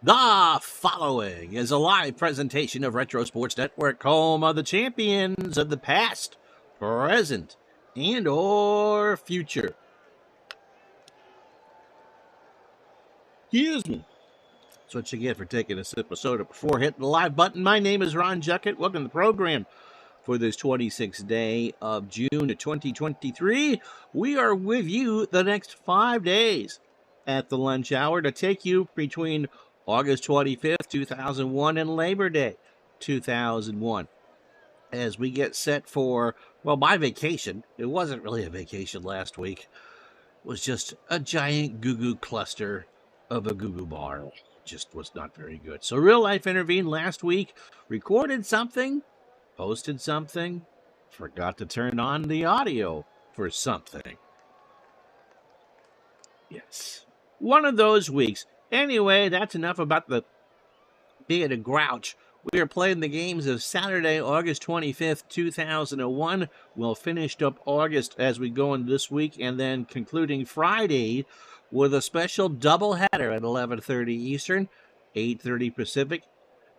The following is a live presentation of Retro Sports Network, home of the champions of the past, present, and or future. Excuse me. That's what you get for taking a sip of soda before hitting the live button. My name is Ron Juckett. Welcome to the program for this 26th day of June 2023. We are with you the next 5 days at the lunch hour to take you between August 25th, 2001 and Labor Day 2001 as we get set for, well, my vacation. It wasn't really a vacation last week. It was just a giant goo-goo cluster of a goo-goo bar. Just was not very good. So Real Life intervened last week, recorded something, posted something, forgot to turn on the audio for something. Yes. One of those weeks. Anyway, that's enough about the being a grouch. We are playing the games of Saturday, August 25th, 2001. We'll finish up August as we go into this week, and then concluding Friday with a special doubleheader at 11:30 Eastern, 8:30 Pacific,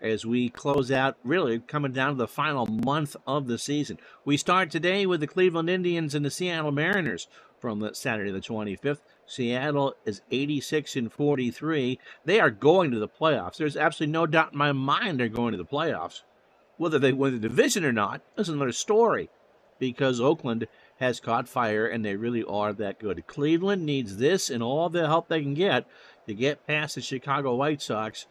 as we close out, really coming down to the final month of the season. We start today with the Cleveland Indians and the Seattle Mariners from the Saturday the 25th. Seattle is 86-43. They are going to the playoffs. There's absolutely no doubt in my mind they're going to the playoffs. Whether they win the division or not is another story, because Oakland has caught fire and they really are that good. Cleveland needs this and all the help they can get to get past the Chicago White Sox,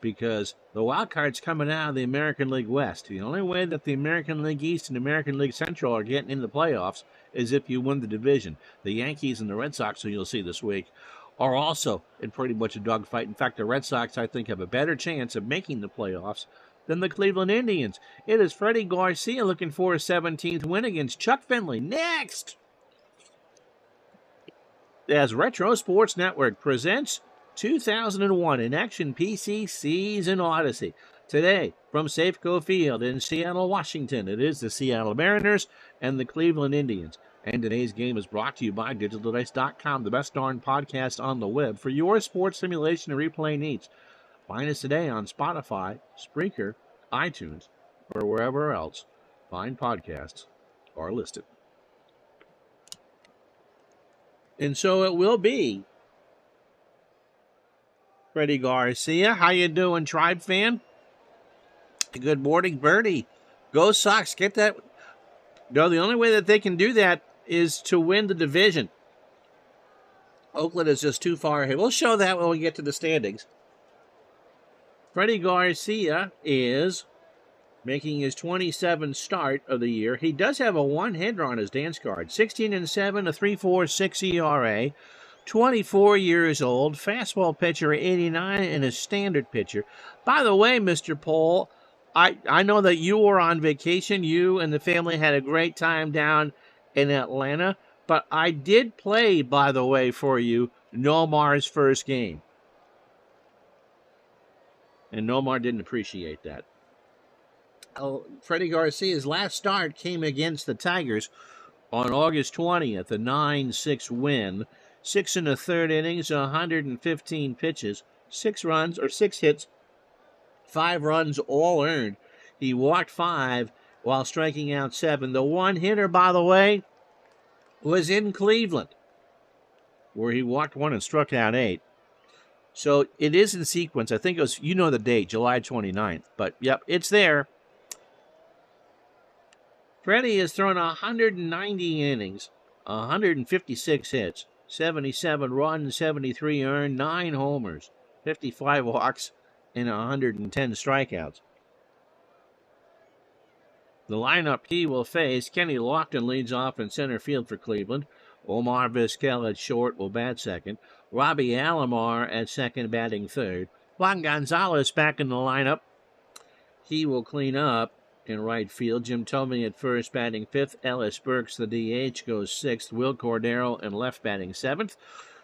because the wild card's coming out of the American League West. The only way that the American League East and American League Central are getting into the playoffs is if you win the division. The Yankees and the Red Sox, who you'll see this week, are also in pretty much a dogfight. In fact, the Red Sox, I think, have a better chance of making the playoffs than the Cleveland Indians. It is Freddie Garcia looking for a 17th win against Chuck Finley. Next! As Retro Sports Network presents 2001 in Action PC Season Odyssey. Today, from Safeco Field in Seattle, Washington, it is the Seattle Mariners and the Cleveland Indians. And today's game is brought to you by DigitalDice.com, the best darn podcast on the web for your sports simulation and replay needs. Find us today on Spotify, Spreaker, iTunes, or wherever else fine podcasts are listed. And so it will be Freddie Garcia. How you doing, Tribe fan? Good morning, Birdie. Go Sox. Get that. No, the only way that they can do that is to win the division. Oakland is just too far ahead. We'll show that when we get to the standings. Freddie Garcia is making his 27th start of the year. He does have a one-hitter on his dance card. 16-7, a 3.46 ERA. 24 years old, fastball pitcher, 89, and a standard pitcher. By the way, Mr. Pohl, I know that you were on vacation. You and the family had a great time down in Atlanta. But I did play, by the way, for you, Nomar's first game. And Nomar didn't appreciate that. Freddie Garcia's last start came against the Tigers on August 20th, a 9-6 win. 6 1/3 innings, 115 pitches, 6 runs or 6 hits, 5 runs all earned. He walked 5 while striking out 7. The one hitter, by the way, was in Cleveland, where he walked 1 and struck out 8. So it is in sequence. I think it was, you know the date, July 29th. But, yep, it's there. Freddie has thrown 190 innings, 156 hits, 77 runs, 73 earned, 9 homers, 55 walks, and 110 strikeouts. The lineup he will face: Kenny Lofton leads off in center field for Cleveland. Omar Vizquel at short will bat second. Robbie Alomar at second, batting third. Juan Gonzalez back in the lineup. He will clean up in right field. Jim Thome at first, batting fifth. Ellis Burks, the DH, goes sixth. Will Cordero in left, batting seventh.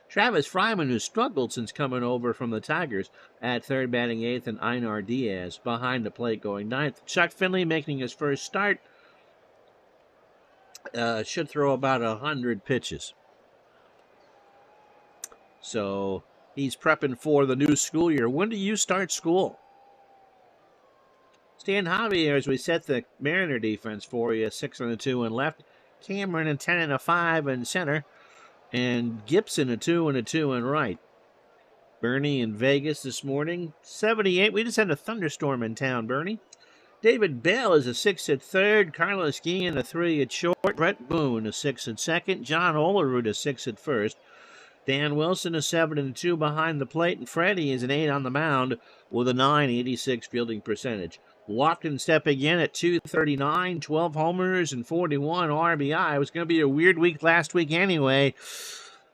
Travis Fryman, who struggled since coming over from the Tigers, at third, batting eighth, and Einar Diaz behind the plate going ninth. Chuck Finley making his first start. Should throw about 100 pitches. So He's prepping for the new school year. When do you start school? Stan Javier, as we set the Mariner defense for you, 6-2 in left. Cameron, a 10-5 in center. And Gibson, a 2-2 in right. Bernie in Vegas this morning, 78. We just had a thunderstorm in town, Bernie. David Bell is a 6 at third. Carlos Guillen, a 3 at short. Brett Boone, a 6 at second. John Olerud, a 6 at first. Dan Wilson, a 7-2 behind the plate. And Freddie is an 8 on the mound with a .986 fielding percentage. Lofton stepping in at 239, 12 homers and 41 RBI. It was going to be a weird week last week anyway.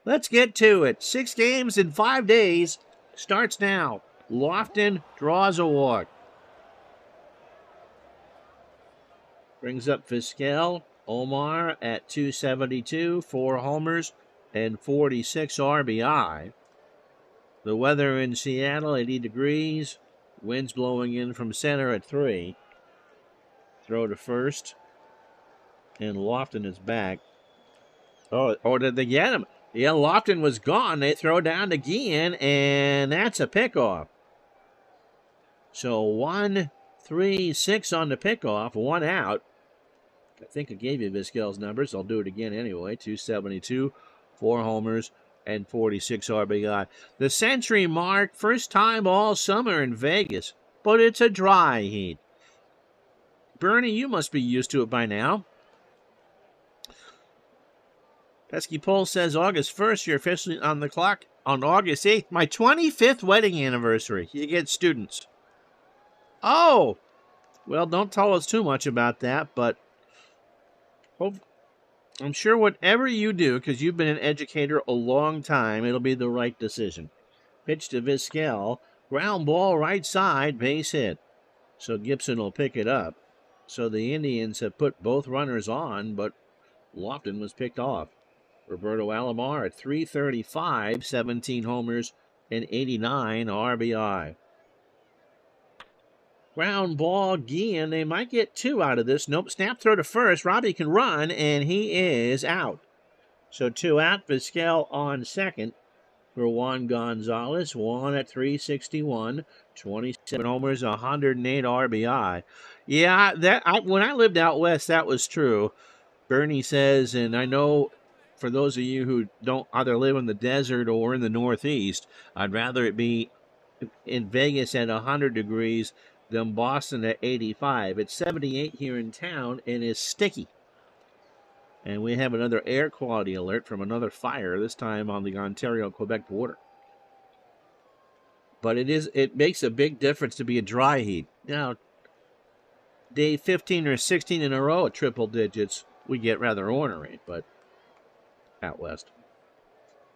Let's get to it. 6 games in 5 days. Starts now. Lofton draws a walk. Brings up Vizquel. Omar at 272, 4 homers and 46 RBI. The weather in Seattle, 80 degrees. Winds blowing in from center at 3. Throw to first. And Lofton is back. Oh, did they get him? Yeah, Lofton was gone. They throw down to Guillen, and that's a pickoff. So 1, 3, 6 on the pickoff, 1 out. I think I gave you Vizquel's numbers. I'll do it again anyway. 272, 4 homers, and 46 RBI. The century mark, first time all summer in Vegas, but it's a dry heat. Bernie, you must be used to it by now. Pesky Poll says August 1st, you're officially on the clock. On August 8th, my 25th wedding anniversary. You get students. Oh! Well, don't tell us too much about that, but I'm sure whatever you do, because you've been an educator a long time, it'll be the right decision. Pitch to Vizquel. Ground ball right side, base hit. So Gibson will pick it up. So the Indians have put both runners on, but Lofton was picked off. Roberto Alomar at 335, 17 homers, and 89 RBI. Ground ball, Guillen. They might get 2 out of this. Nope, snap throw to first. Robbie can run, and he is out. So 2 out. Vizquel on second for Juan Gonzalez. Juan at 361, 27 homers, 108 RBI. Yeah, when I lived out west, that was true. Bernie says, and I know for those of you who don't either live in the desert or in the Northeast, I'd rather it be in Vegas at 100 degrees than Boston at 85. It's 78 here in town and is sticky. And we have another air quality alert from another fire, this time on the Ontario-Quebec border. But it makes a big difference to be a dry heat. Now, day 15 or 16 in a row at triple digits, we get rather ornery, but out west.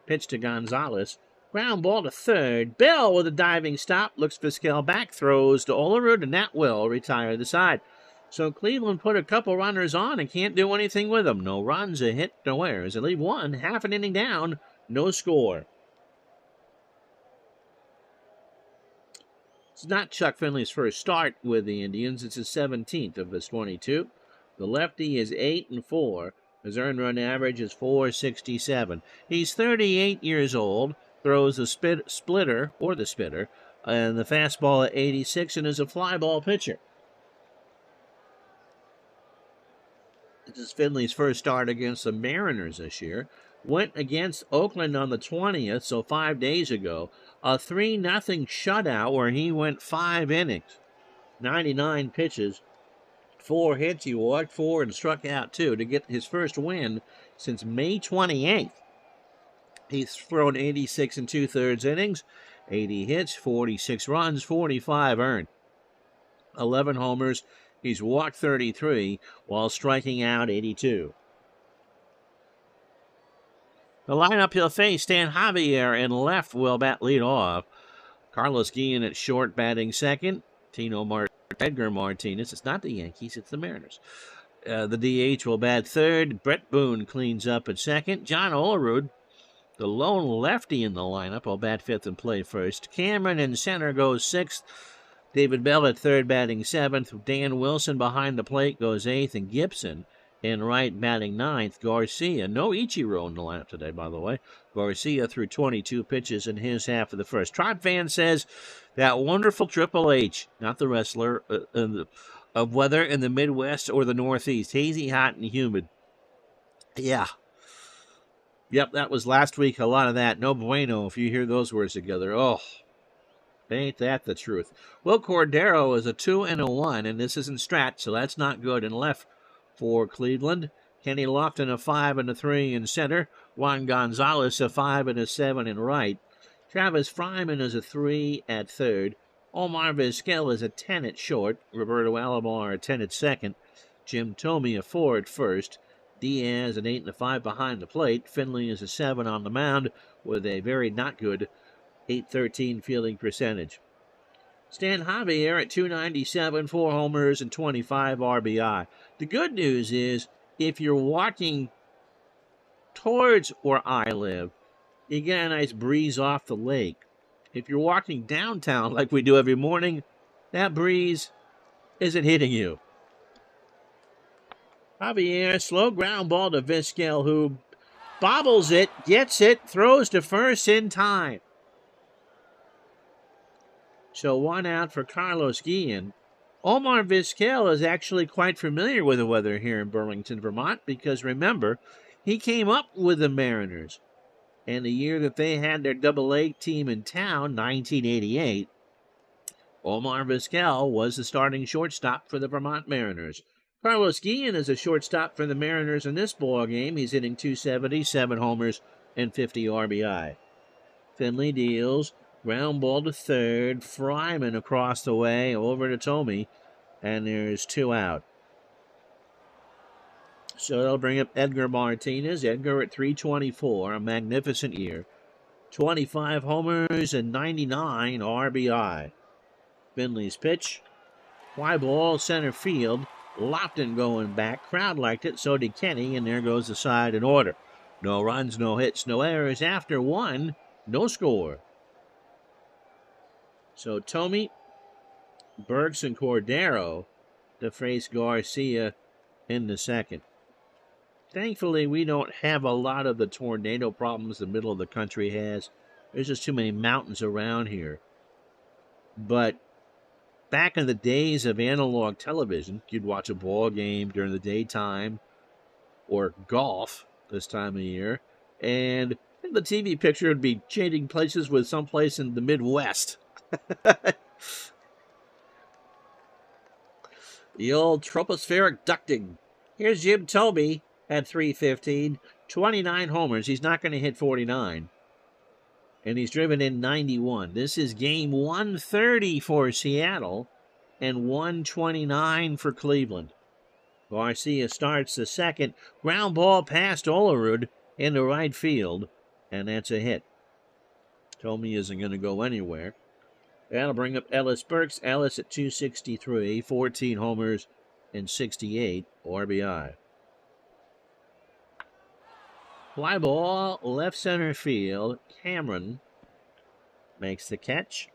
Pitch to Gonzalez. Ground ball to third. Bell with a diving stop. Looks Vizquel back. Throws to Olerud, and that will retire the side. So Cleveland put a couple runners on and can't do anything with them. No runs, a hit, no errors. They leave 1, half an inning down, no score. It's not Chuck Finley's first start with the Indians. It's his 17th of his 22. The lefty is 8-4. His earned run average is .467. He's 38 years old, throws the splitter, and the fastball at 86, and is a fly ball pitcher. This is Finley's first start against the Mariners this year. Went against Oakland on the 20th, so 5 days ago. A 3-0 shutout where he went 5 innings, 99 pitches. 4 hits, he walked 4 and struck out 2 to get his first win since May 28th. He's thrown 86 2/3 innings, 80 hits, 46 runs, 45 earned. 11 homers, he's walked 33 while striking out 82. The lineup he'll face, Stan Javier in left will bat lead off. Carlos Guillen at short batting second. Edgar Martinez, it's not the Yankees, it's the Mariners. The DH will bat third. Brett Boone cleans up at second. John Olerud, the lone lefty in the lineup, will bat fifth and play first. Cameron in center goes sixth. David Bell at third batting seventh. Dan Wilson behind the plate goes eighth. And Gibson in right, batting ninth, Garcia. No Ichiro in the lineup today, by the way. Garcia threw 22 pitches in his half of the first. Tribe Fan says that wonderful Triple H, not the wrestler, of weather in the Midwest or the Northeast. Hazy, hot, and humid. Yeah. Yep, that was last week. A lot of that. No bueno if you hear those words together. Oh, ain't that the truth? Will Cordero is a 2 and a 1, and this isn't Strat, so that's not good. And left for Cleveland, Kenny Lofton a 5 and a 3 in center. Juan Gonzalez a 5 and a 7 in right. Travis Fryman is a 3 at third. Omar Vizquel is a 10 at short. Roberto Alomar a 10 at second. Jim Thome a 4 at first. Diaz an 8 and a 5 behind the plate. Finley is a 7 on the mound with a very not good .813 fielding percentage. Stan Javier at 297, 4 homers and 25 RBI. The good news is if you're walking towards where I live, you get a nice breeze off the lake. If you're walking downtown like we do every morning, that breeze isn't hitting you. Javier, slow ground ball to Vizquel, who bobbles it, gets it, throws to first in time. So 1 out for Carlos Guillen. Omar Vizquel is actually quite familiar with the weather here in Burlington, Vermont, because remember, he came up with the Mariners. And the year that they had their Double-A team in town, 1988, Omar Vizquel was the starting shortstop for the Vermont Mariners. Carlos Guillen is a shortstop for the Mariners in this ball game. He's hitting .270, 7 homers, and 50 RBI. Finley deals. Ground ball to third. Fryman across the way over to Thome. And there's 2 out. So they'll bring up Edgar Martinez. Edgar at .324. A magnificent year. 25 homers and 99 RBI. Finley's pitch. Fly ball center field. Lofton going back. Crowd liked it. So did Kenny. And there goes the side in order. No runs, no hits, no errors. After 1, no score. So Thome, Burks, and Cordero to face Garcia in the second. Thankfully, we don't have a lot of the tornado problems the middle of the country has. There's just too many mountains around here. But back in the days of analog television, you'd watch a ball game during the daytime or golf this time of year, and the TV picture would be changing places with someplace in the Midwest. The old tropospheric ducting. Here's Jim Thome at .315, 29 homers. He's not going to hit 49. And he's driven in 91. This is game 130 for Seattle and 129 for Cleveland. Garcia starts the second. Ground ball past Olerud into right field, and that's a hit. Thome isn't going to go anywhere. That'll bring up Ellis Burks. Ellis at .263, 14 homers and 68 RBI. Fly ball, left center field. Cameron makes the catch.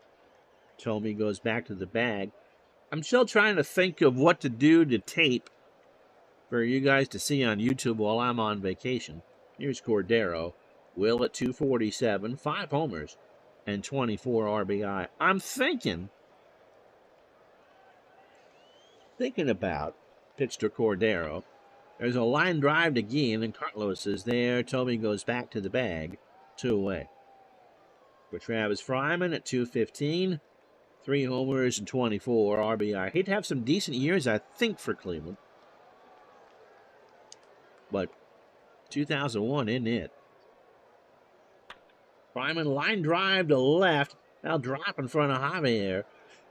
Thome goes back to the bag. I'm still trying to think of what to do to tape for you guys to see on YouTube while I'm on vacation. Here's Cordero. Will at .247, 5 homers and 24 RBI. I'm thinking about pitch to Cordero. There's a line drive to Guillen, and Carlos is there. Thome goes back to the bag, 2 away. For Travis Fryman at .215, 3 homers and 24 RBI. He'd have some decent years, I think, for Cleveland. But 2001 isn't it. Fryman line drive to left. Now drop in front of Javier.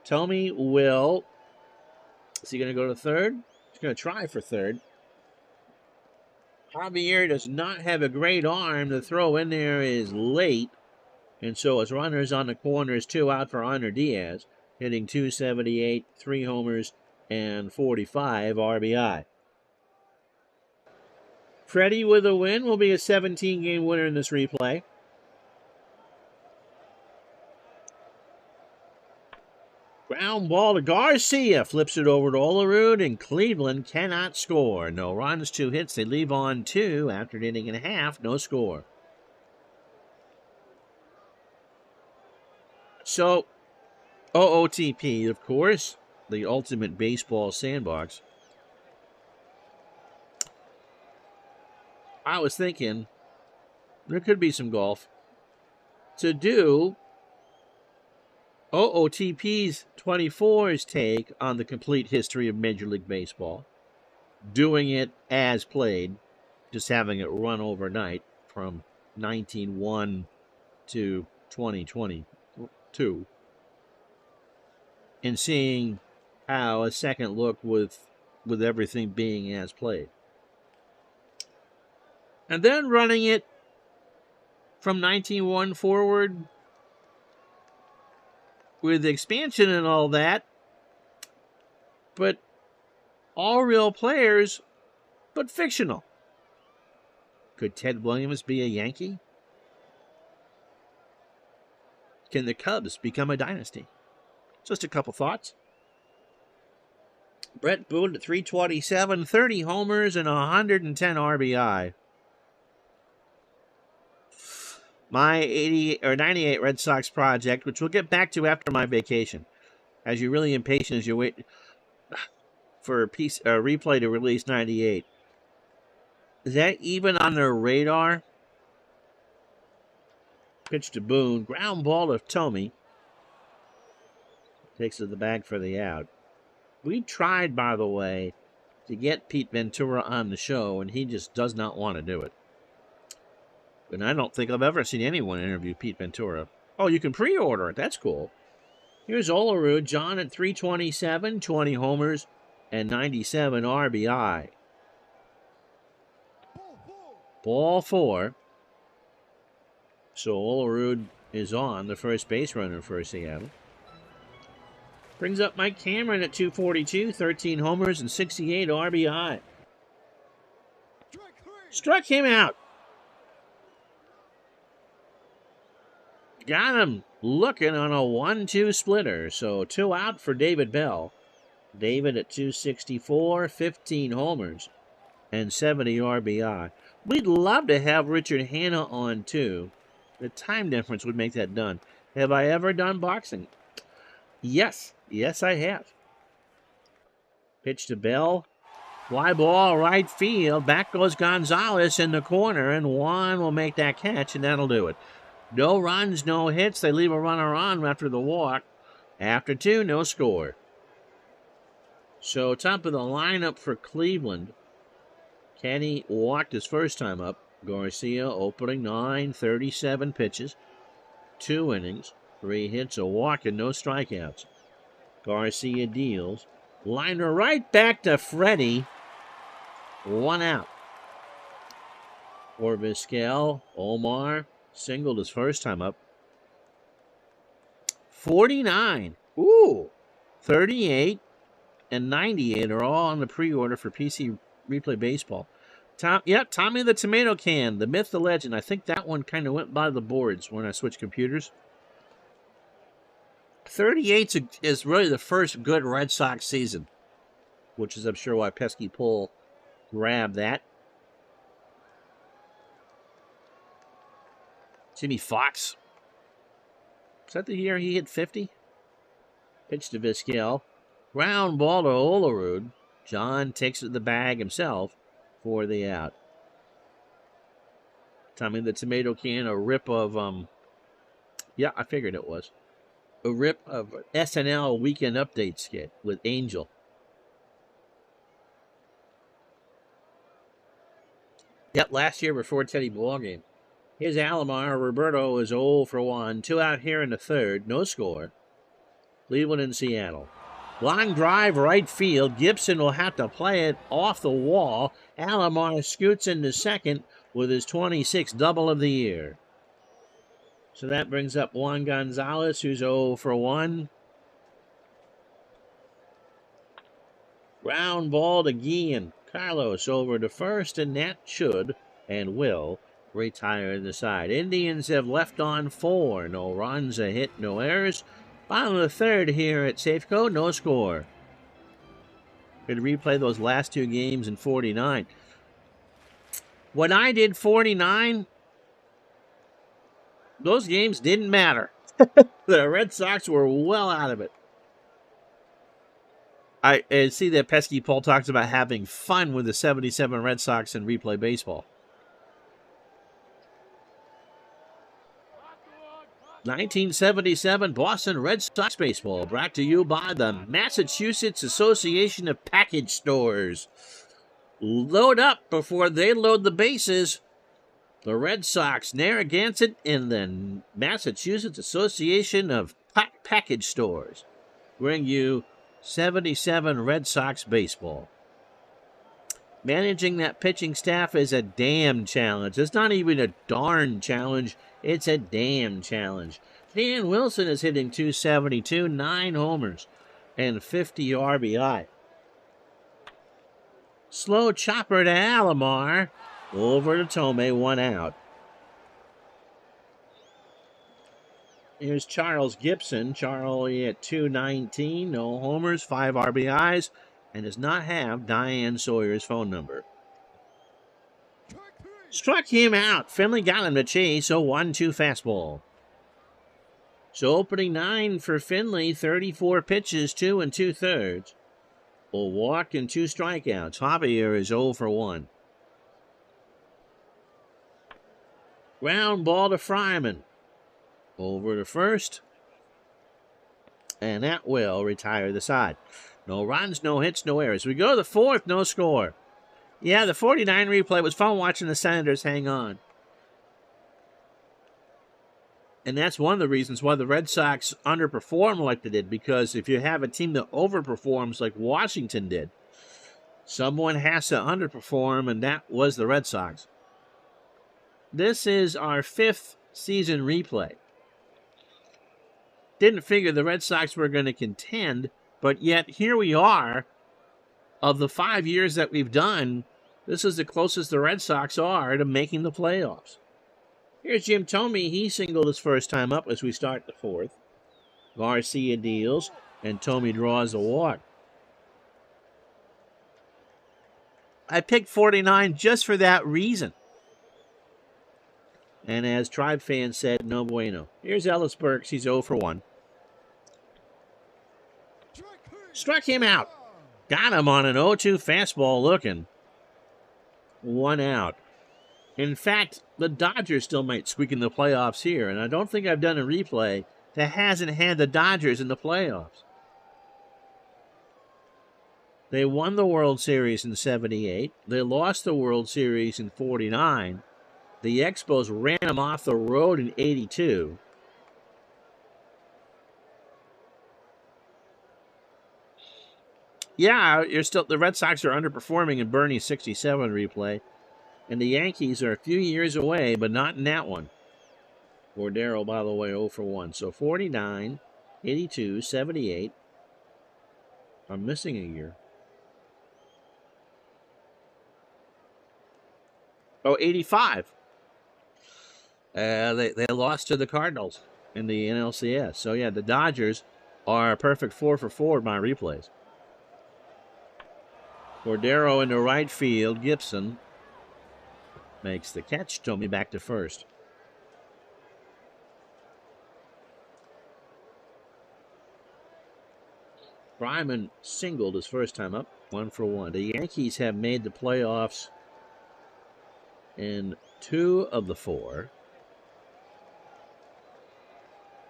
Thome will. Is he going to go to third? He's going to try for third. Javier does not have a great arm. The throw in there is late. And so his runners on the corners, 2 out for Honor Diaz, hitting .278, 3 homers, and 45 RBI. Freddie with a win will be a 17-game winner in this replay. Ground ball to Garcia. Flips it over to Olerud, and Cleveland cannot score. No runs, 2 hits. They leave on 2 after an inning and a half. No score. So, OOTP, of course, the ultimate baseball sandbox. I was thinking there could be some golf to do OOTP's 24's take on the complete history of Major League Baseball, doing it as played, just having it run overnight from 1901 to 2022, and seeing how a second look with everything being as played. And then running it from 1901 forward with expansion and all that, but all real players, but fictional. Could Ted Williams be a Yankee? Can the Cubs become a dynasty? Just a couple thoughts. Brett Boone at 327, 30 homers and 110 RBI. My 98 Red Sox project, which we'll get back to after my vacation. As you're really impatient as you wait for a replay to release 98. Is that even on their radar? Pitch to Boone. Ground ball to Tomey. Takes to the bag for the out. We tried, by the way, to get Pete Ventura on the show, and he just does not want to do it. And I don't think I've ever seen anyone interview Pete Ventura. Oh, you can pre-order it. That's cool. Here's Olerud. John at 327, 20 homers, and 97 RBI. Ball 4. So Olerud is on, the first base runner for Seattle. Brings up Mike Cameron at 242, 13 homers, and 68 RBI. Struck him out. Got him looking on a 1-2 splitter. So 2 out for David Bell. David at 264, 15 homers, and 70 RBI. We'd love to have Richard Hanna on, too. The time difference would make that done. Have I ever done boxing? Yes. Yes, I have. Pitch to Bell. Fly ball, right field. Back goes Gonzalez in the corner, and Juan will make that catch, and that'll do it. No runs, no hits. They leave a runner on after the walk. After 2, no score. So top of the lineup for Cleveland. Kenny walked his first time up. Garcia opening 9, 37 pitches. 2 innings, 3 hits, a walk, and no strikeouts. Garcia deals. Liner right back to Freddie. 1 out. For Vizquel, Omar singled his first time up. 49. Ooh. 38 and 98 are all on the pre-order for PC Replay Baseball. Tommy the Tomato Can, the myth, the legend. I think that one kind of went by the boards when I switched computers. 38 is really the first good Red Sox season, which is, I'm sure, why Pesky Pull grabbed that. Jimmy Fox. Is that the year he hit 50? Pitch to Vizquel. Ground ball to Olerud. John takes it to the bag himself for the out. Tommy the Tomato Can, a rip of, yeah, I figured it was. A rip of SNL Weekend Update skit with Angel. Yep, last year before Teddy Ballgame. Here's Alomar. Roberto is 0 for 1. 2 out here in the third. No score. Cleveland and Seattle. Long drive right field. Gibson will have to play it off the wall. Alomar scoots into second with his 26th double of the year. So that brings up Juan Gonzalez, who's 0 for 1. Ground ball to Guillen. Carlos over to first, and that should and will retire the side. Indians have left on 4. No runs, a hit, no errors. Bottom of the third here at Safeco, no score. Could replay those last two games in 49. When I did 49, those games didn't matter. The Red Sox were well out of it. I see that pesky Paul talks about having fun with the 77 Red Sox in replay baseball. 1977 Boston Red Sox baseball, brought to you by the Massachusetts Association of Package Stores. Load up before they load the bases. The Red Sox, Narragansett, and the Massachusetts Association of Package Stores bring you 77 Red Sox baseball. Managing that pitching staff is a damn challenge. It's not even a darn challenge. It's a damn challenge. Dan Wilson is hitting .272, 9 homers, and 50 RBI. Slow chopper to Alomar. Over to Tomei, 1 out. Here's Charles Gibson. Charlie at .219, no homers, 5 RBIs, and does not have Diane Sawyer's phone number. Struck him out. Finley got him to chase, so 1-2 fastball. So opening 9 for Finley, 34 pitches, 2 2/3. A walk and 2 strikeouts. Javier is 0 for 1. Ground ball to Fryman. Over to first. And that will retire the side. No runs, no hits, no errors. We go to the fourth, no score. Yeah, the 49 replay was fun watching the Senators hang on. And that's one of the reasons why the Red Sox underperform like they did. Because if you have a team that overperforms like Washington did, someone has to underperform, and that was the Red Sox. This is our 5th season replay. Didn't figure the Red Sox were going to contend, but yet here we are. Of the 5 years that we've done, this is the closest the Red Sox are to making the playoffs. Here's Jim Thome. He singled his first time up as we start the 4th. Garcia deals, and Thome draws a walk. I picked 49 just for that reason. And as Tribe fans said, no bueno. Here's Ellis Burks. He's 0 for 1. Struck him out. Got him on an 0-2 fastball looking. 1 out. In fact, the Dodgers still might squeak in the playoffs here, and I don't think I've done a replay that hasn't had the Dodgers in the playoffs. They won the World Series in 78. They lost the World Series in 49. The Expos ran them off the road in 82. Yeah, the Red Sox are underperforming in Bernie's 67 replay. And the Yankees are a few years away, but not in that one. Cordero, by the way, 0 for 1. So 49, 82, 78. I'm missing a year. Oh, 85. They lost to the Cardinals in the NLCS. So, yeah, the Dodgers are a perfect 4 for 4 in my replays. Cordero into right field. Gibson makes the catch. Thome back to first. Fryman singled his first time up. 1 for 1. The Yankees have made the playoffs in 2 of the 4.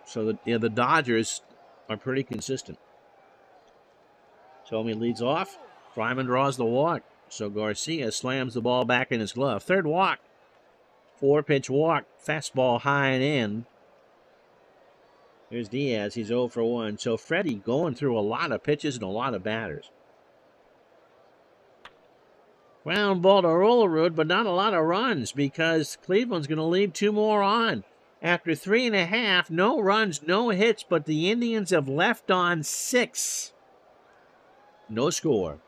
So the Dodgers are pretty consistent. Thome leads off. Fryman draws the walk. So Garcia slams the ball back in his glove. 3rd walk. 4-pitch walk. Fastball high and in. Here's Diaz. He's 0 for 1. So Freddie going through a lot of pitches and a lot of batters. Ground ball to Rollerud, but not a lot of runs because Cleveland's going to leave 2 more on. After 3.5, no runs, no hits, but the Indians have left on 6. No score.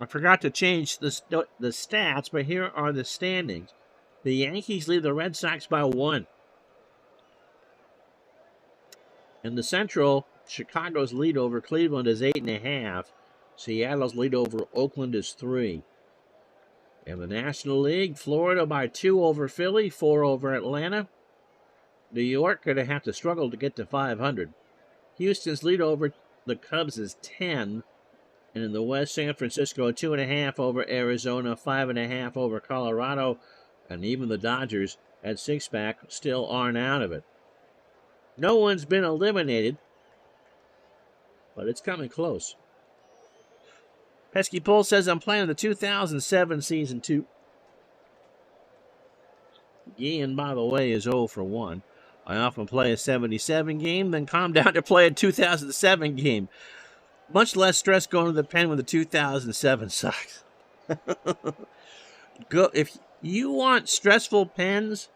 I forgot to change the stats, but here are the standings. The Yankees lead the Red Sox by 1. In the Central, Chicago's lead over Cleveland is 8.5. Seattle's lead over Oakland is 3. In the National League, Florida by 2 over Philly, 4 over Atlanta. New York going to have to struggle to get to 500. Houston's lead over the Cubs is 10. And in the West, San Francisco 2.5 over Arizona, 5.5 over Colorado. And even the Dodgers at 6-pack still aren't out of it. No one's been eliminated, but it's coming close. Pesky Pull says, I'm playing the 2007 Season 2. Ian, by the way, is 0 for 1. I often play a 77 game, then calm down to play a 2007 game. Much less stress going to the pen when the 2007 sucks. If you want stressful pens,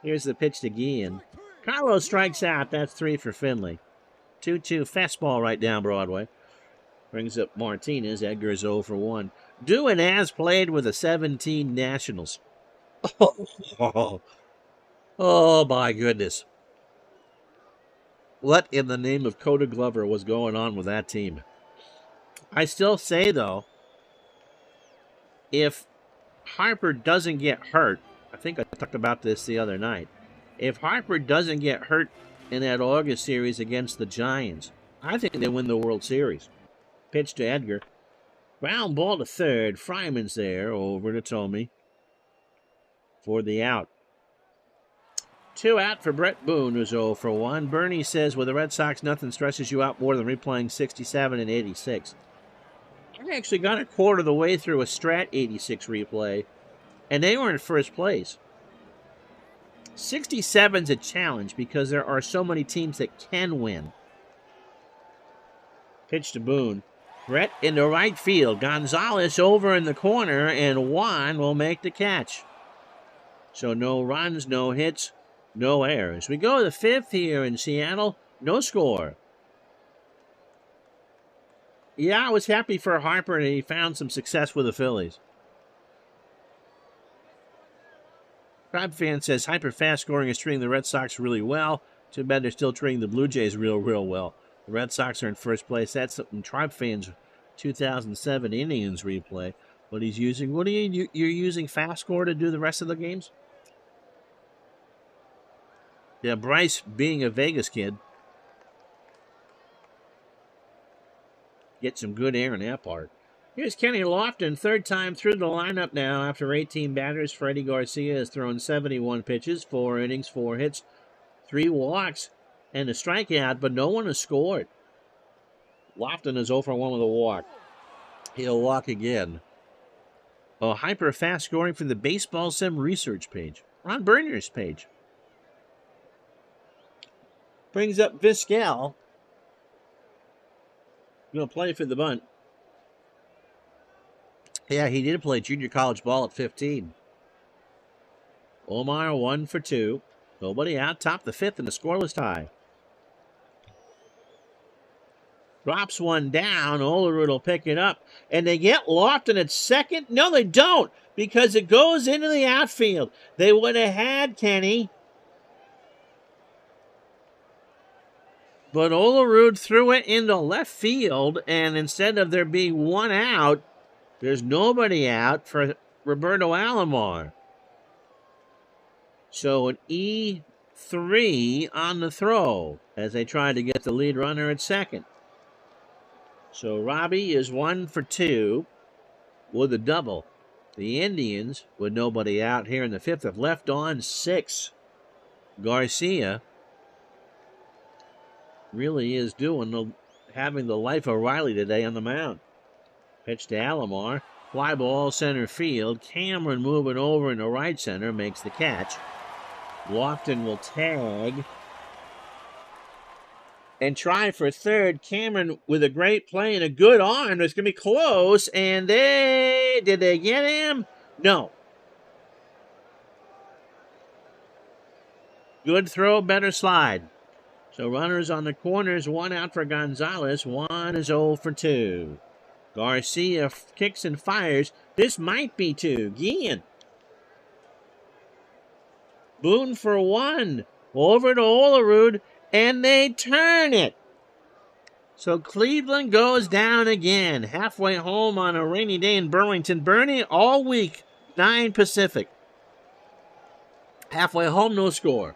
here's the pitch to Guillen. Carlos strikes out. That's 3 for Finley. 2-2 fastball right down Broadway. Brings up Martinez. Edgar's 0 for 1. Doing as played with the 17 Nationals. Oh, my goodness. What in the name of Coda Glover was going on with that team? I still say, though, if Harper doesn't get hurt, I think I talked about this the other night. If Harper doesn't get hurt in that August series against the Giants, I think they win the World Series. Pitch to Edgar. Ground ball to third. Fryman's there. Over to Tomey for the out. 2 out for Brett Boone, who's 0 for 1. Bernie says, with the Red Sox, nothing stresses you out more than replaying 67 and 86. I actually got a quarter of the way through a Strat 86 replay, and they were in first place. 67's a challenge because there are so many teams that can win. Pitch to Boone. Brett into right field. Gonzalez over in the corner, and Juan will make the catch. So no runs, no hits, no errors. We go to the 5th here in Seattle. No score. Yeah, I was happy for Harper, and he found some success with the Phillies. Crab fan says, hyper fast scoring is treating the Red Sox really well. Too bad they're still treating the Blue Jays real well. The Red Sox are in first place. That's something Tribe fans 2007 Indians replay. What he's using. What are you're using fast score to do the rest of the games? Yeah, Bryce being a Vegas kid. Get some good air in that part. Here's Kenny Lofton, 3rd time through the lineup now after 18 batters. Freddie Garcia has thrown 71 pitches, 4 innings, 4 hits, 3 walks, and a strikeout, but no one has scored. Lofton is 0 for 1 with a walk. He'll walk again. Oh, hyper fast scoring from the Baseball Sim research page. Ron Bernier's page. Brings up Vizquel. Going to play for the bunt. Yeah, he did play junior college ball at 15. Omar 1 for 2. Nobody out. Top the 5th in the scoreless tie. Drops one down. Olerud will pick it up. And they get Lofton at second. No, they don't. Because it goes into the outfield. They would have had Kenny. But Olerud threw it into left field. And instead of there being 1 out, there's nobody out for Roberto Alomar. So an E3 on the throw as they try to get the lead runner at second. So Robbie is 1 for 2 with a double. The Indians, with nobody out here in the 5th, have left on 6. Garcia really is having the life of Riley today on the mound. Pitch to Alomar. Fly ball center field. Cameron moving over into right center makes the catch. Lofton will tag and try for third. Cameron with a great play and a good arm. It's going to be close. And did they get him? No. Good throw, better slide. So runners on the corners. 1 out for Gonzalez. 1 is 0 for 2. Garcia kicks and fires. This might be 2. Guillen. Boone for 1. Over to Olerud. And they turn it. So Cleveland goes down again. Halfway home on a rainy day in Burlington. Bernie, all week, 9 Pacific. Halfway home, no score.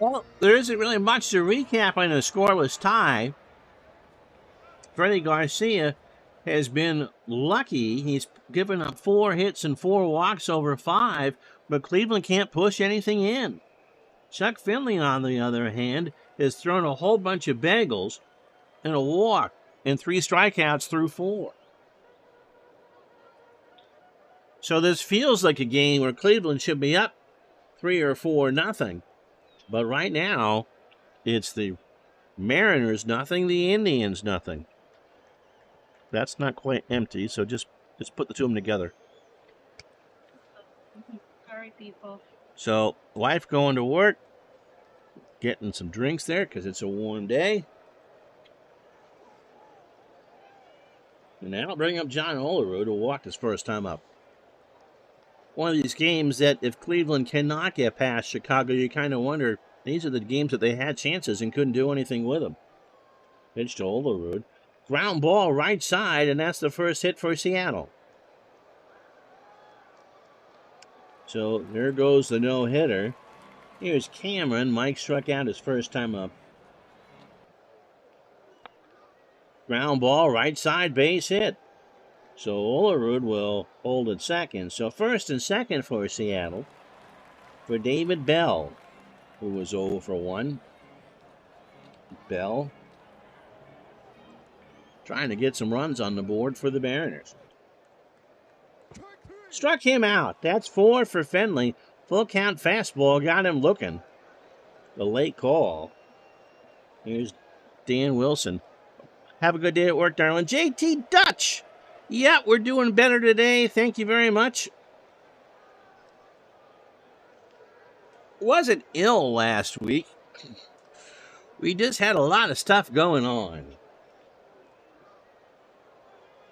Well, there isn't really much to recap on a scoreless tie. Freddie Garcia has been lucky. He's given up 4 hits and 4 walks over 5, but Cleveland can't push anything in. Chuck Finley, on the other hand, has thrown a whole bunch of bagels and a walk and 3 strikeouts through 4. So this feels like a game where Cleveland should be up 3 or 4-0. But right now, it's the Mariners nothing, the Indians nothing. That's not quite empty, so just put the 2 of them together. Sorry, people. So, wife going to work, getting some drinks there because it's a warm day. And now I'll bring up John Olerud, who walked his first time up. One of these games that if Cleveland cannot get past Chicago, you kind of wonder, these are the games that they had chances and couldn't do anything with them. Pitch to Olerud. Ground ball right side, and that's the first hit for Seattle. So there goes the no-hitter. Here's Cameron. Mike struck out his first time up. Ground ball right side, base hit. So Olerud will hold at second. So first and second for Seattle for David Bell, who was 0 for 1. Bell trying to get some runs on the board for the Mariners. Struck him out. That's 4 for Finley. Full count fastball got him looking. The late call. Here's Dan Wilson. Have a good day at work, darling. JT Dutch. Yeah, we're doing better today. Thank you very much. Wasn't ill last week. We just had a lot of stuff going on.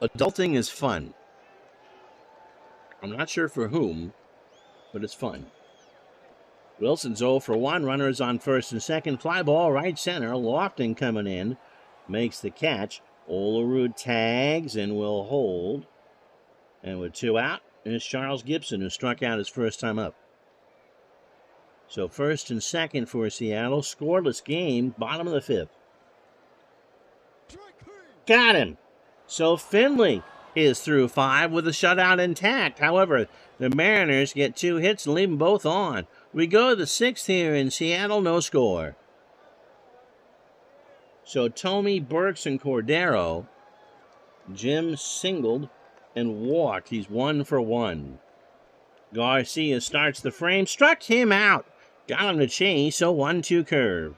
Adulting is fun. I'm not sure for whom, but it's fun. Wilson's 0 for 1. Runners on first and second. Fly ball right center. Lofton coming in. Makes the catch. Olerud tags and will hold. And with 2 out, it's Charles Gibson, who struck out his first time up. So first and second for Seattle. Scoreless game. Bottom of the 5th. Got him. So Finley is through 5 with a shutout intact. However, the Mariners get 2 hits and leave them both on. We go to the 6th here in Seattle, no score. So Tomey, Burks, and Cordero. Jim singled and walked. He's 1 for 1. Garcia starts the frame. Struck him out. Got him to chase, so 1-2 curve.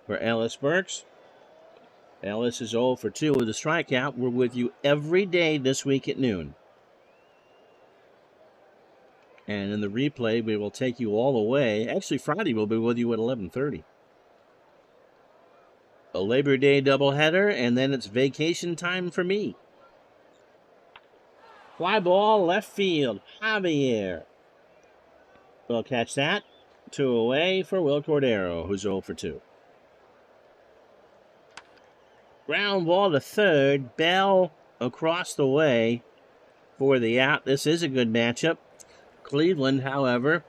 For Ellis Burks. Ellis is 0 for 2 with a strikeout. We're with you every day this week at noon. And in the replay, we will take you all the way. Actually, Friday we'll be with you at 11:30. A Labor Day doubleheader, and then it's vacation time for me. Fly ball, left field. Javier will catch that. 2 away for Will Cordero, who's 0 for 2. Ground ball to third. Bell across the way for the out. This is a good matchup. Cleveland, however,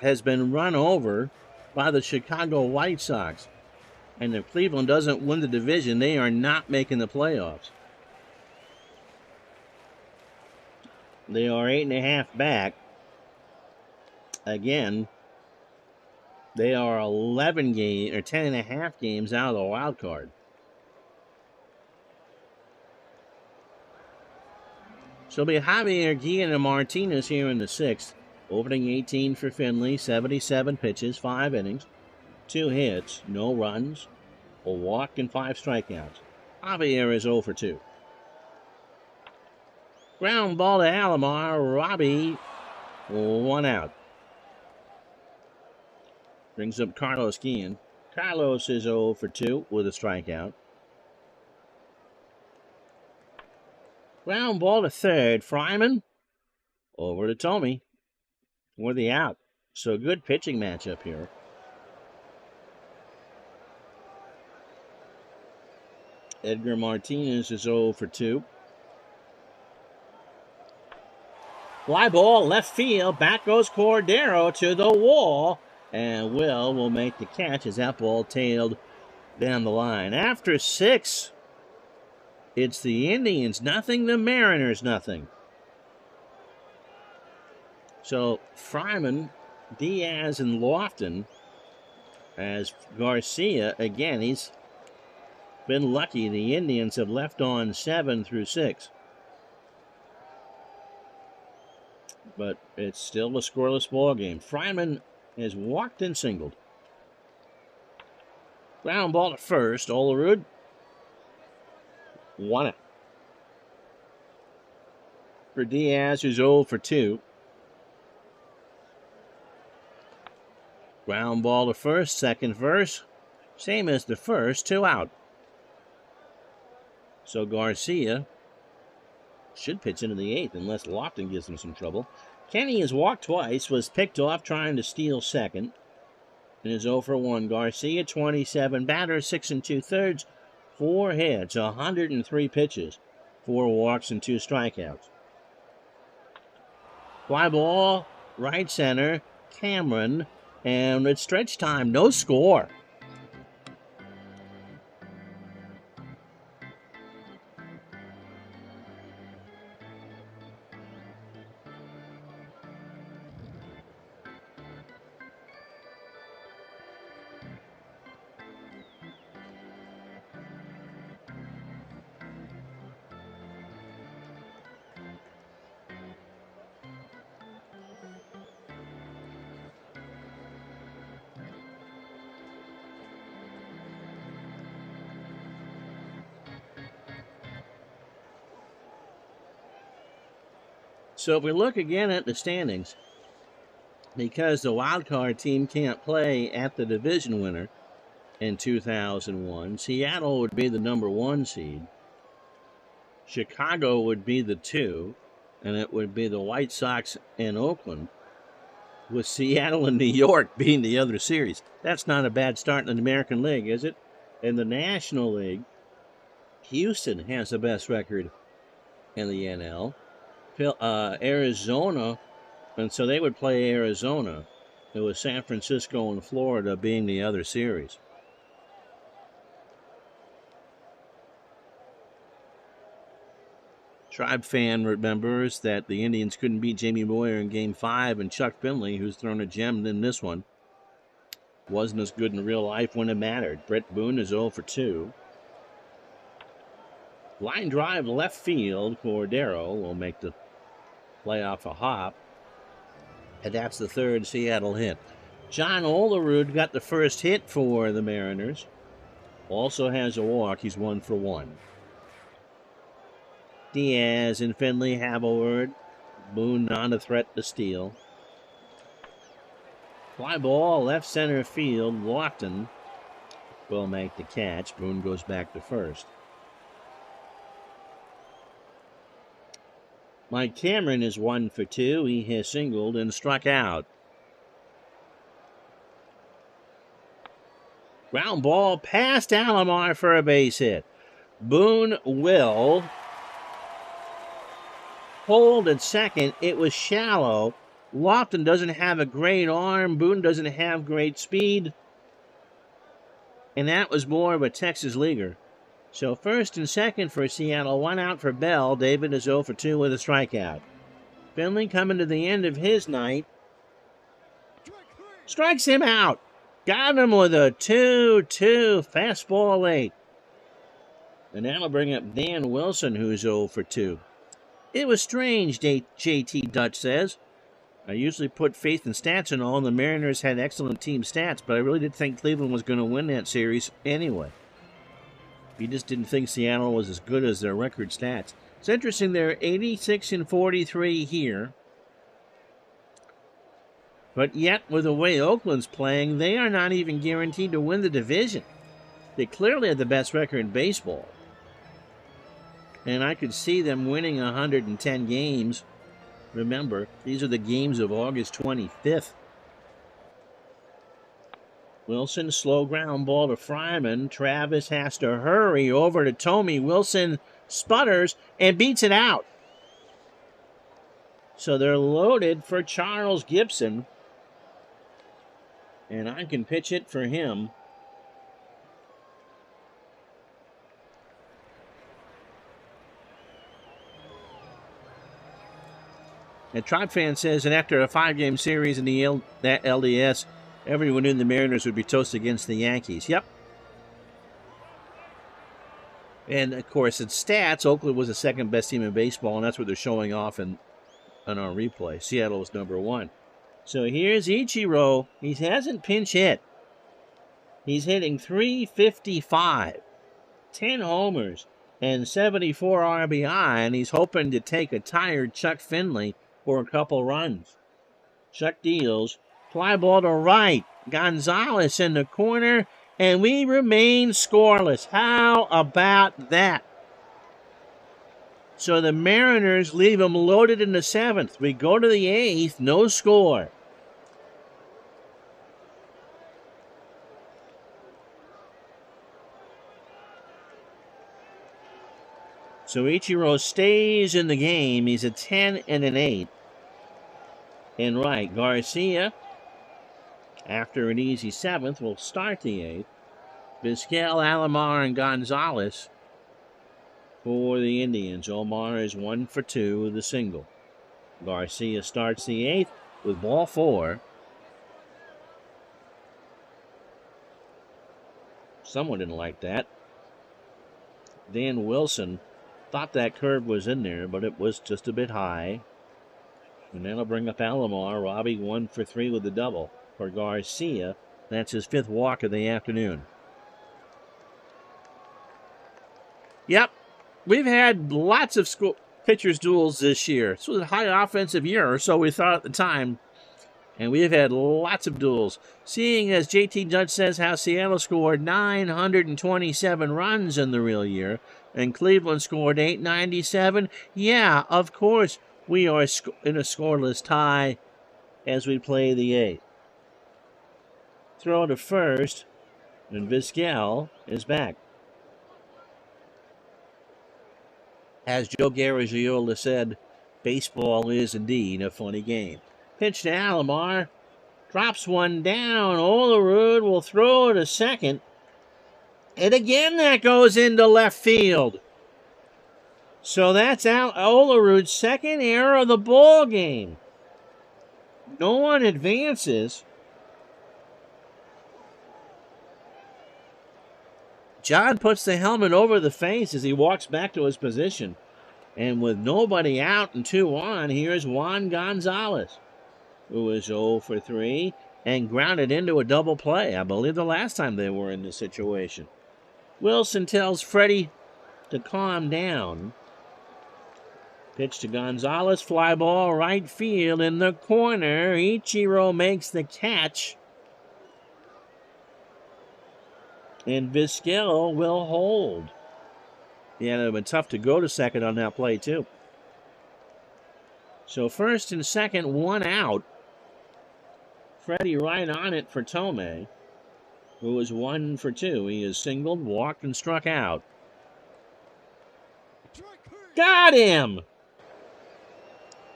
has been run over by the Chicago White Sox. And if Cleveland doesn't win the division, they are not making the playoffs. They are 8.5 back. Again, They are 11 game or 10.5 games out of the wild card. So it'll be Javier Guillen and Martinez here in the 6th. Opening 18 for Finley, 77 pitches, 5 innings, 2 hits, no runs, a walk, and 5 strikeouts. Javier is 0 for 2. Ground ball to Alomar. Robbie, 1 out. Brings up Carlos Guillen. Carlos is 0 for 2 with a strikeout. Ground ball to third. Fryman over to Tomey for the out. So good pitching matchup here. Edgar Martinez is 0 for 2. Fly ball left field. Back goes Cordero to the wall. And will make the catch as that ball tailed down the line. After 6, it's the Indians nothing, the Mariners nothing. So Fryman, Diaz, and Lofton, as Garcia, again, he's been lucky. The Indians have left on 7 through 6. But it's still a scoreless ball game. Fryman has walked and singled. Ground ball to first. Olerud. 1 out. For Diaz, who's 0 for 2. Ground ball to first. Second verse. Same as the first. 2 out. So Garcia should pitch into the 8th unless Lofton gives him some trouble. Kenny has walked twice, was picked off trying to steal second, and is 0 for 1. Garcia, 27 batters, 6 2/3, 4 hits, 103 pitches, 4 walks, and 2 strikeouts. Fly ball, right center, Cameron, and it's stretch time, no score. So if we look again at the standings, because the wild card team can't play at the division winner in 2001, Seattle would be the number 1 seed. Chicago would be the 2, and it would be the White Sox and Oakland, with Seattle and New York being the other series. That's not a bad start in the American League, is it? In the National League, Houston has the best record in the NL. Arizona, and so they would play Arizona. It was San Francisco and Florida being the other series. Tribe fan remembers that the Indians couldn't beat Jamie Moyer in Game 5, and Chuck Finley, who's thrown a gem in this one, wasn't as good in real life when it mattered. Brett Boone is 0 for 2. Line drive left field. Cordero will make the play off a hop. And that's the 3rd Seattle hit. John Olerud got the first hit for the Mariners. Also has a walk. He's 1 for 1. Diaz and Finley have a word. Boone not a threat to steal. Fly ball left center field. Lofton will make the catch. Boone goes back to first. Mike Cameron is 1 for 2. He has singled and struck out. Ground ball past Alomar for a base hit. Boone will hold at second. It was shallow. Lofton doesn't have a great arm. Boone doesn't have great speed. And that was more of a Texas leaguer. So first and second for Seattle, 1 out for Bell. David is 0 for 2 with a strikeout. Finley coming to the end of his night. Strikes him out. Got him with a 2-2 fastball late. And that'll bring up Dan Wilson, who's 0 for 2. It was strange, J.T. Dutch says. I usually put faith in stats and all, and the Mariners had excellent team stats, but I really did think Cleveland was going to win that series anyway. He just didn't think Seattle was as good as their record stats. It's interesting, they're 86 and 43 here. But yet, with the way Oakland's playing, they are not even guaranteed to win the division. They clearly have the best record in baseball. And I could see them winning 110 games. Remember, these are the games of August 25th. Wilson, slow ground ball to Fryman. Travis has to hurry over to Tomey. Wilson sputters and beats it out. So they're loaded for Charles Gibson. And I can pitch it for him. And Trot Fan says that after a 5-game series in the LDS, everyone in the Mariners would be toast against the Yankees. Yep. And, of course, in stats, Oakland was the second best team in baseball, and that's what they're showing off on our replay. Seattle was number 1. So here's Ichiro. He hasn't pinch hit. He's hitting .355, 10 homers, and 74 RBI, and he's hoping to take a tired Chuck Finley for a couple runs. Chuck deals. Fly ball to right. Gonzalez in the corner, and we remain scoreless. How about that? So the Mariners leave them loaded in the 7th. We go to the 8th, no score. So Ichiro stays in the game. He's a 10 and an 8. And right, Garcia, after an easy 7th, will start the 8th. Vizquel, Alomar, and Gonzalez for the Indians. Omar is 1 for 2 with a single. Garcia starts the 8th with ball 4. Someone didn't like that. Dan Wilson thought that curve was in there, but it was just a bit high. And that'll bring up Alomar. Robbie 1 for 3 with the double. For Garcia, that's his 5th walk of the afternoon. Yep, we've had lots of pitchers' duels this year. This was a high offensive year, or so we thought at the time. And we've had lots of duels. Seeing as J.T. Judge says how Seattle scored 927 runs in the real year, and Cleveland scored 897, yeah, of course, we are in a scoreless tie as we play the 8th. Throw to first, and Vizquel is back. As Joe Garagiola said, baseball is indeed a funny game. Pitch to Alomar. Drops one down. Olerud will throw to second. And again that goes into left field. So that's Olerud's second error of the ball game. No one advances. John puts the helmet over the face as he walks back to his position. And with nobody out and 2 on, here's Juan Gonzalez, who is 0 for 3 and grounded into a double play. I believe the last time they were in this situation. Wilson tells Freddie to calm down. Pitch to Gonzalez, fly ball right field in the corner. Ichiro makes the catch. And Vizquel will hold. Yeah, it would have been tough to go to second on that play, too. So first and second, 1 out. Freddie right on it for Tomey, who is 1 for 2. He is singled, walked, and struck out. Got him!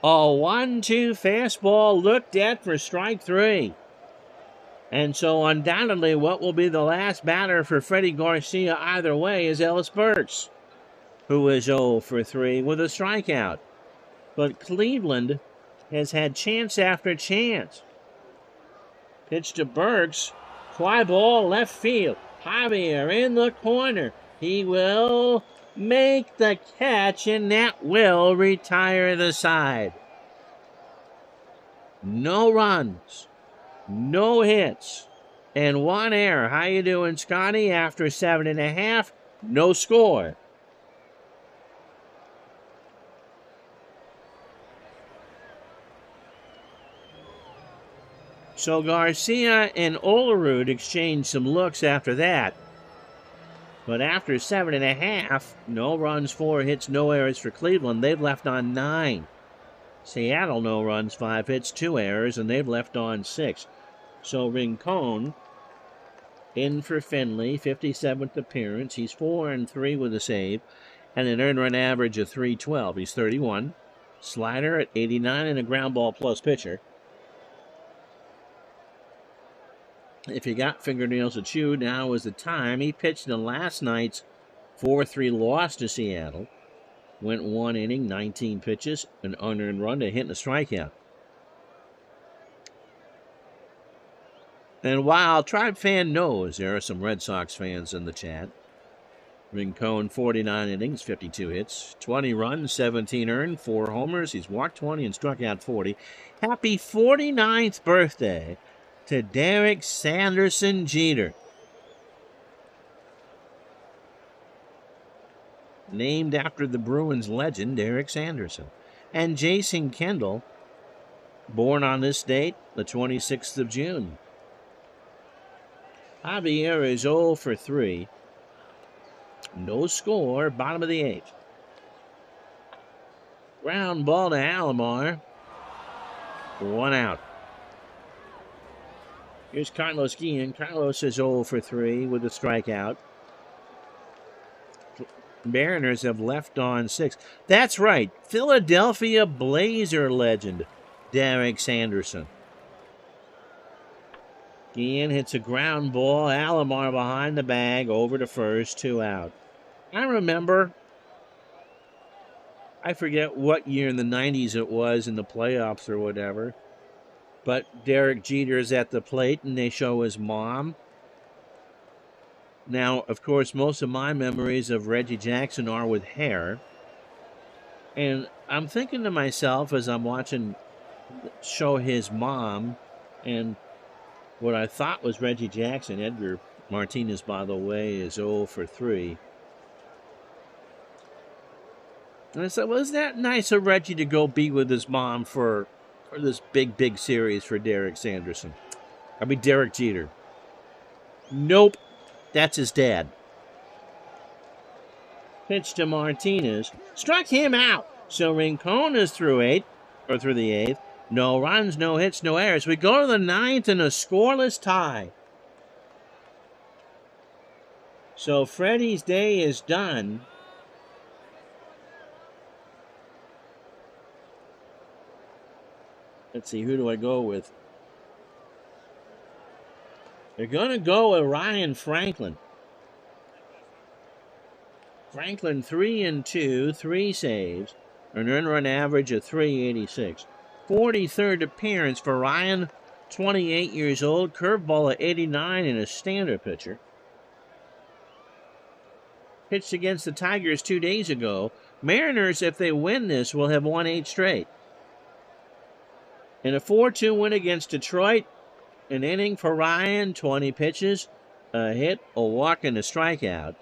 A 1-2 fastball looked at for strike 3. And so undoubtedly what will be the last batter for Freddie Garcia either way is Ellis Burks, who is 0 for 3 with a strikeout. But Cleveland has had chance after chance. Pitch to Burks. Fly ball left field. Javier in the corner. He will make the catch, and that will retire the side. No runs, no hits, and 1 error. How you doing, Scotty? After 7.5, no score. So Garcia and Olerud exchanged some looks after that. But after 7.5, no runs, 4 hits, no errors for Cleveland. They've left on 9. Seattle, no runs, 5 hits, 2 errors, and they've left on 6. So Rincon in for Finley, 57th appearance. He's 4-3 with a save and an earned run average of 312. He's 31. Slider at 89 and a ground ball plus pitcher. If you got fingernails to chew, now is the time. He pitched in last night's 4-3 loss to Seattle. Went 1 inning, 19 pitches, an unearned run, a hit, and a strikeout. And while Tribe Fan knows there are some Red Sox fans in the chat, Rincon, 49 innings, 52 hits, 20 runs, 17 earned, 4 homers. He's walked 20 and struck out 40. Happy 49th birthday to Derek Sanderson Jeter. Named after the Bruins legend, Derek Sanderson. And Jason Kendall, born on this date, the 26th of June. Javier is 0 for 3. No score, bottom of the 8th. Ground ball to Alomar. 1 out. Here's Carlos Guillen. Carlos is 0 for 3 with a strikeout. Mariners have left on 6. That's right, Philadelphia Blazer legend, Derek Sanderson. Guillen hits a ground ball. Alomar behind the bag, over to first, 2 out. I remember, I forget what year in the 90s it was in the playoffs or whatever, but Derek Jeter's at the plate and they show his mom. Now, of course, most of my memories of Reggie Jackson are with hair. And I'm thinking to myself as I'm watching show his mom and what I thought was Reggie Jackson. Edgar Martinez, by the way, is 0 for 3. And I said, well, isn't that nice of Reggie to go be with his mom for this big series for Derek Sanderson? I mean, Derek Jeter. Nope. That's his dad. Pitch to Martinez. Struck him out. So Rincon is through the 8th. No runs, no hits, no errors. We go to the 9th in a scoreless tie. So Freddie's day is done. Let's see, who do I go with? They're going to go with Ryan Franklin. Franklin 3-2, 3 saves, an earned run average of 386. 43rd appearance for Ryan, 28 years old, curveball at 89 and a standard pitcher. Pitched against the Tigers 2 days ago. Mariners, if they win this, will have won 8 straight. In a 4-2 win against Detroit, an inning for Ryan, 20 pitches, a hit, a walk, and a strikeout.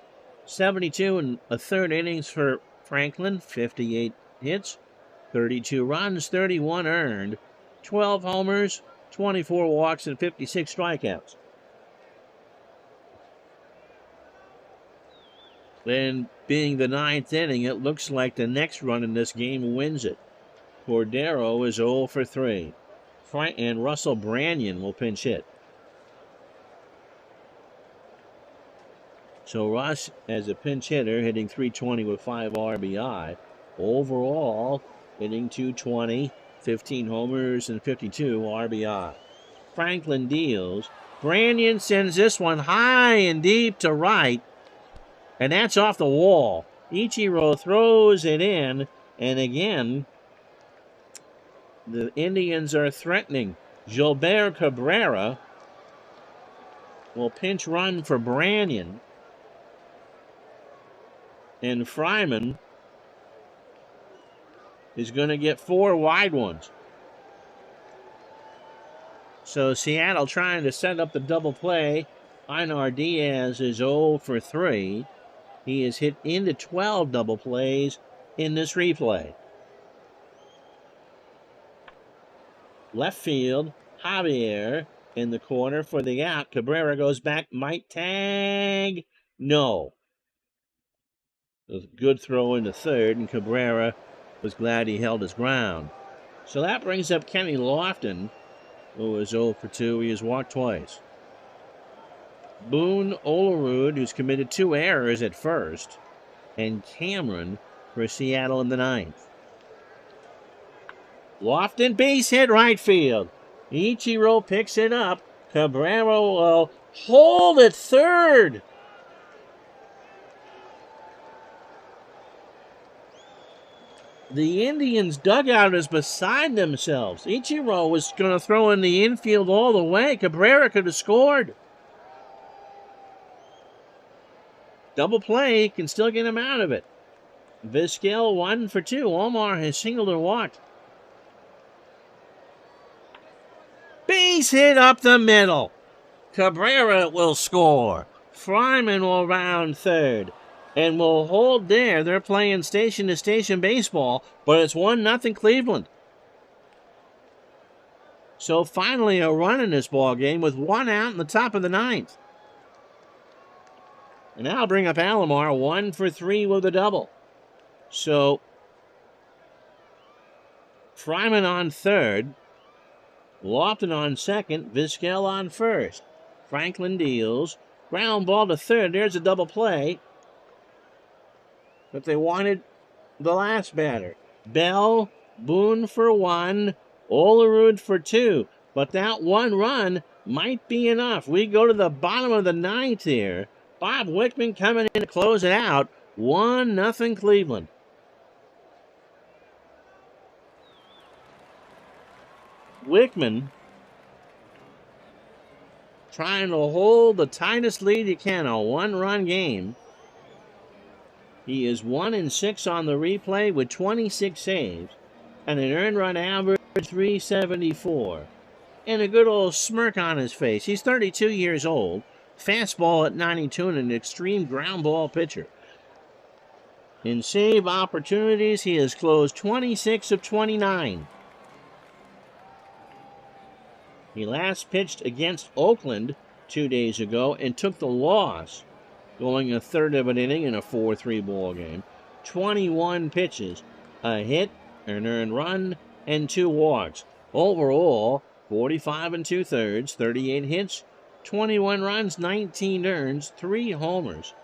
72 1/3 innings for Franklin, 58 hits, 32 runs, 31 earned, 12 homers, 24 walks, and 56 strikeouts. Then, being the 9th inning, it looks like the next run in this game wins it. Cordero is 0 for 3. And Russell Branyan will pinch hit. So Russ, as a pinch hitter, hitting .320 with 5 RBI. Overall, hitting .220, 15 homers, and 52 RBI. Franklin deals. Branyan sends this one high and deep to right. And that's off the wall. Ichiro throws it in. And again, the Indians are threatening. Gilbert Cabrera will pinch run for Branyan. And Fryman is going to get 4 wide ones. So Seattle trying to set up the double play. Einar Diaz is 0 for 3. He is hit into 12 double plays in this replay. Left field, Javier in the corner for the out. Cabrera goes back, might tag. No. It was a good throw into third, and Cabrera was glad he held his ground. So that brings up Kenny Lofton, who is 0 for 2. He has walked twice. Boone Olerud, who's committed 2 errors at first, and Cameron for Seattle in the ninth. Lofton base hit right field. Ichiro picks it up. Cabrera will hold at third. The Indians' dugout is beside themselves. Ichiro was going to throw in the infield all the way. Cabrera could have scored. Double play can still get him out of it. Vizquel 1 for 2. Omar has singled and walked. Base hit up the middle. Cabrera will score. Fryman will round third. And will hold there. They're playing station-to-station baseball, but it's 1-0 Cleveland. So finally a run in this ball game with 1 out in the top of the ninth. And now I'll bring up Alomar, 1 for 3 with a double. So Fryman on third, Lofton on second, Vizquel on first. Franklin deals, ground ball to third. There's a double play. But they wanted the last batter. Bell, Boone for 1, Olerud for 2. But that 1 run might be enough. We go to the bottom of the ninth here. Bob Wickman coming in to close it out. 1-0 Cleveland. Wickman trying to hold the tightest lead you can, a 1-run game. He is 1-6 on the replay with 26 saves and an earned run average 374. And a good old smirk on his face. He's 32 years old, fastball at 92, and an extreme ground ball pitcher. In save opportunities, he has closed 26 of 29. He last pitched against Oakland 2 days ago and took the loss, going a third of an inning in a 4-3 ball game. 21 pitches, a hit, an earned run, and 2 walks. Overall, 45 2/3, 38 hits, 21 runs, 19 earns, 3 homers.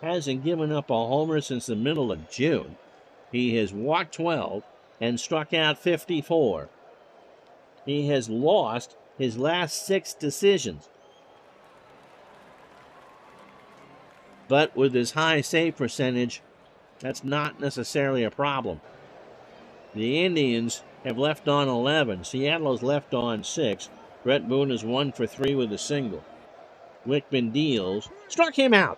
Hasn't given up a homer since the middle of June. He has walked 12 and struck out 54. He has lost his last 6 decisions. But with his high save percentage, that's not necessarily a problem. The Indians have left on 11. Seattle has left on 6. Brett Boone is 1 for 3 with a single. Wickman deals. Struck him out.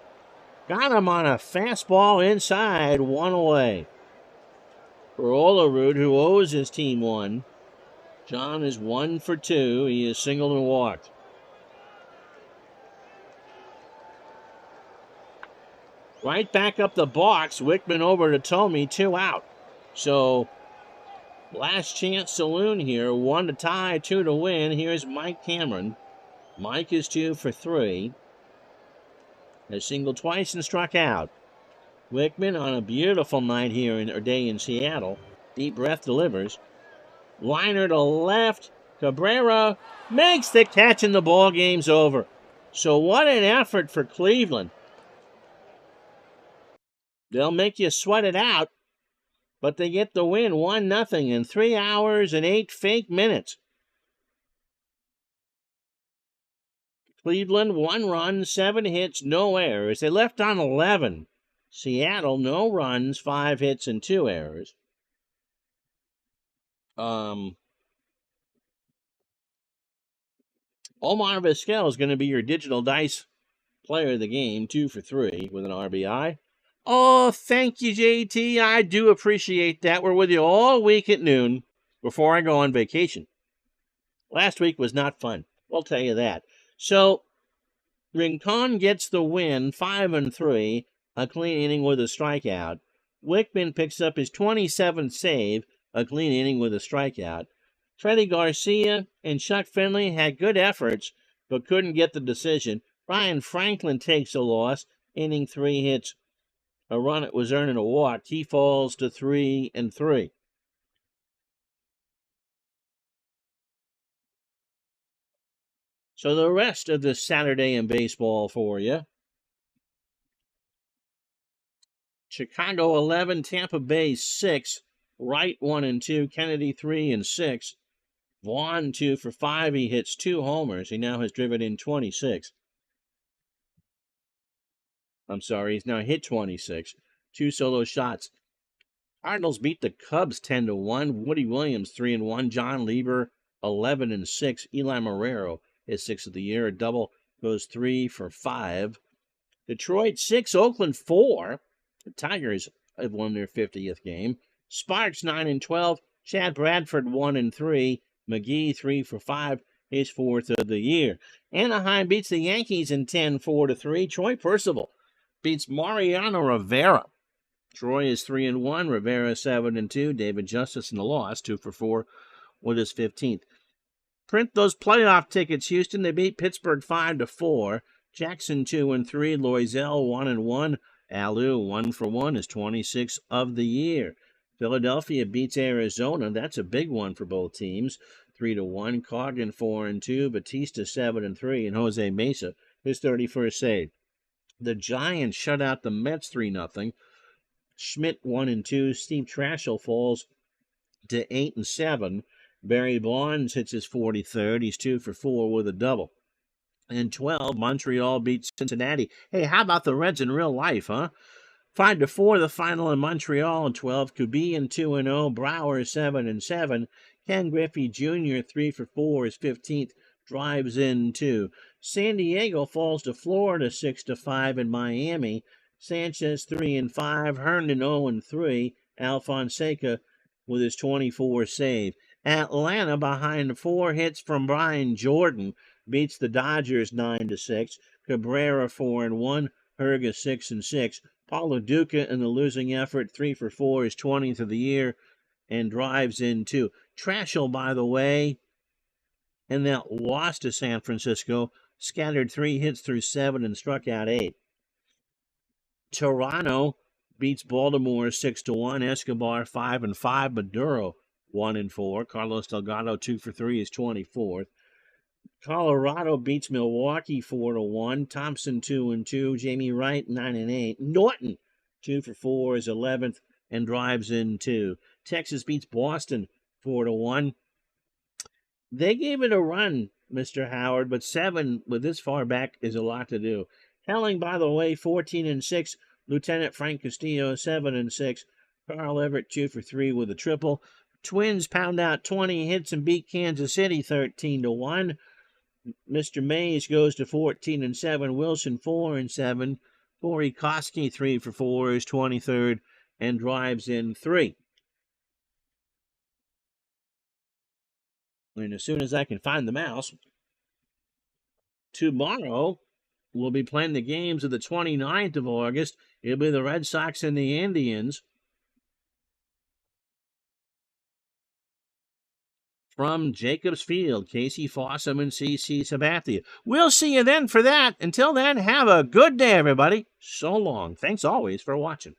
Got him on a fastball inside, 1 away. For Olerud, who owes his team 1, John is 1 for 2. He is singled and walked. Right back up the box. Wickman over to Tomey, 2 out. So, last chance saloon here. 1 to tie, 2 to win. Here's Mike Cameron. Mike is 2 for 3. Has singled twice and struck out. Wickman on a beautiful night here or day in Seattle. Deep breath delivers. Liner to left. Cabrera makes the catch and the ball game's over. So what an effort for Cleveland. They'll make you sweat it out, but they get the win 1-0 in 3 hours and 8 fake minutes. Cleveland, 1 run, 7 hits, no errors. They left on 11. Seattle, no runs, 5 hits, and 2 errors. Omar Vizquel is going to be your digital dice player of the game, 2 for 3 with an RBI. Oh, thank you, JT. I do appreciate that. We're with you all week at noon before I go on vacation. Last week was not fun. We'll tell you that. So, Rincon gets the win, 5-3, a clean inning with a strikeout. Wickman picks up his 27th save, a clean inning with a strikeout. Freddie Garcia and Chuck Finley had good efforts, but couldn't get the decision. Ryan Franklin takes a loss, inning 3 hits, a run it was earning a walk. He falls to 3-3. So the rest of this Saturday in baseball for you. Chicago 11, Tampa Bay 6, Wright 1-2, Kennedy 3-6, Vaughn 2 for 5. He hits 2 homers. He now has driven in 26. I'm sorry, he's now hit 26. 2 solo shots. Cardinals beat the Cubs 10-1. Woody Williams 3-1. John Lieber 11-6. Eli Marrero is 6th of the year. A double, goes 3 for 5. Detroit 6, Oakland 4. The Tigers have won their 50th game. Sparks 9-12. Chad Bradford 1-3. McGee 3 for 5. His 4th of the year. Anaheim beats the Yankees in 10-4-3. Troy Percival beats Mariano Rivera. Troy is 3-1. Rivera 7-2. David Justice in the loss, 2 for 4 with his 15th. Print those playoff tickets, Houston. They beat Pittsburgh 5-4. Jackson 2-3. Loisel 1-1. Alou 1 for 1 is 26th of the year. Philadelphia beats Arizona. That's a big one for both teams. 3-1. Cogden 4-2. Batista 7-3. And Jose Mesa his 31st save. The Giants shut out the Mets 3-0. Schmidt 1-2. Steve Trashel falls to 8-7. Barry Bonds hits his 43rd. He's 2 for 4 with a double. And 12, Montreal beats Cincinnati. Hey, how about the Reds in real life, huh? 5-4, the final in Montreal. And 12, Kubian 2-0. Brower 7-7. Ken Griffey Jr. 3 for 4, his 15th. Drives in 2. San Diego falls to Florida 6-5 in Miami. Sanchez 3-5. Herndon 0-3. Alfonseca with his 24th save. Atlanta, behind 4 hits from Brian Jordan, beats the Dodgers 9-6. Cabrera 4-1. Herga 6-6. Paulo Duca in the losing effort, 3 for 4, his 20th of the year, and drives in 2. Trashel, by the way, in that loss to San Francisco, scattered 3 hits through 7 and struck out 8. Toronto beats Baltimore 6-1. Escobar 5-5. Maduro 1-4. Carlos Delgado 2 for 3 is 24th. Colorado beats Milwaukee 4-1. Thompson 2-2. Jamie Wright 9-8. Norton 2 for 4 is 11th and drives in 2. Texas beats Boston 4-1. They gave it a run, Mr. Howard, but 7 with this far back is a lot to do. Helling, by the way, 14-6. Lieutenant Frank Castillo 7-6. Carl Everett 2 for 3 with a triple. Twins pound out 20 hits and beat Kansas City 13-1. Mr. Mays goes to 14-7. Wilson 4-7. Corey Koski 3 for 4 is 23rd and drives in 3. And as soon as I can find the mouse, tomorrow we'll be playing the games of the 29th of August. It'll be the Red Sox and the Indians. From Jacobs Field, Casey Fossum and C.C. Sabathia. We'll see you then for that. Until then, have a good day, everybody. So long. Thanks always for watching.